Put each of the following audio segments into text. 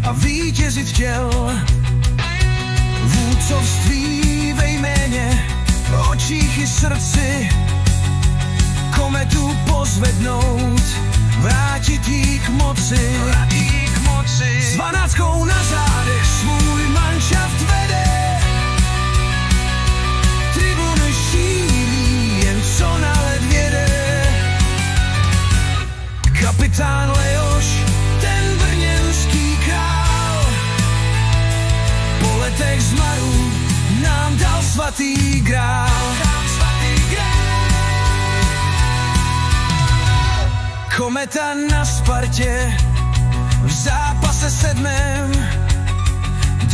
a vítězit chtěl. Vůdcovství ve jméně, očích i srdci, kometu pozvednout, vrátit jí k moci. S 12 na zádech svůj manšaft vede, tribuny šílí, jen co na led věde. Kapitán Leoš, ten brněnský král, po letech zmaru nám dal svatý grál. Kometa na Spartě v zápase 7.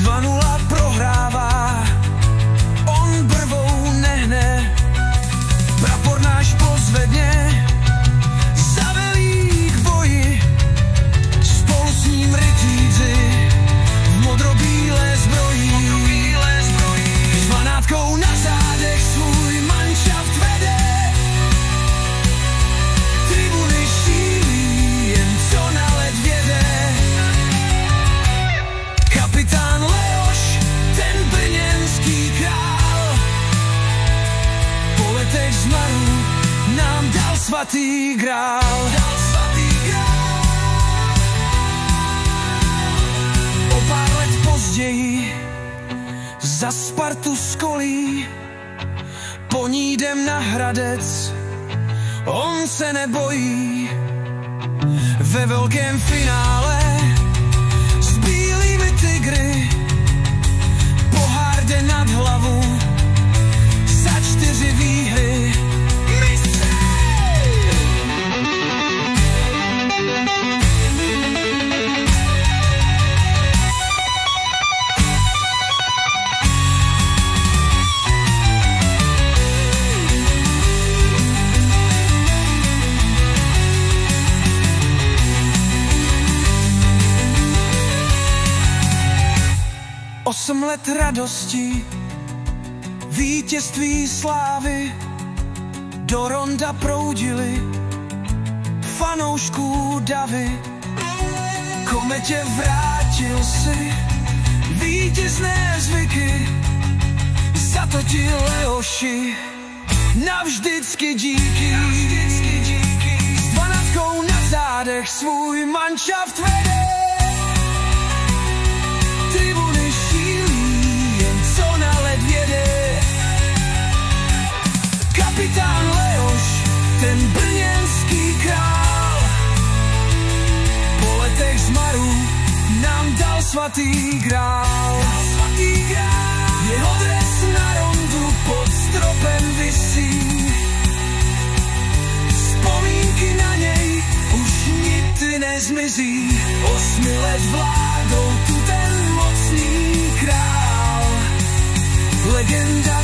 2-0 prohrává, on brvou nehne, prapor náš pozvedně, zavelí k boji, spolu s ním rytíři v modrobílé zbroji. S 12 na zádech svůj manšaft vede, tribuny šílí, jen co na led věde. Kapitán Leoš, ten brněnský král, po letech zmaru nám dal svatý grál. O pár let později za Spartu z kolí, po ní jdem na Hradec, on se nebojí. Ve velkém finále s bílými tygry, pohár jde nad hlavu za 4 výhry. Osm let radosti, vítězství slávy, do ronda proudili fanoušků davy. Kometě vrátil si vítězné zvyky, za to ti Leoši navždycky díky. S 12 na zádech svůj manšaft vede, tribuny šílí, jen co na led věde. Kapitán Leoš, ten brněnský král, po letech zmaru nám dal svatý grál. Jeho dres na rondu pod stropem visí, vzpomínky na něj už nikdy nezmizí. 8 let vládou tu ten mocný král, legenda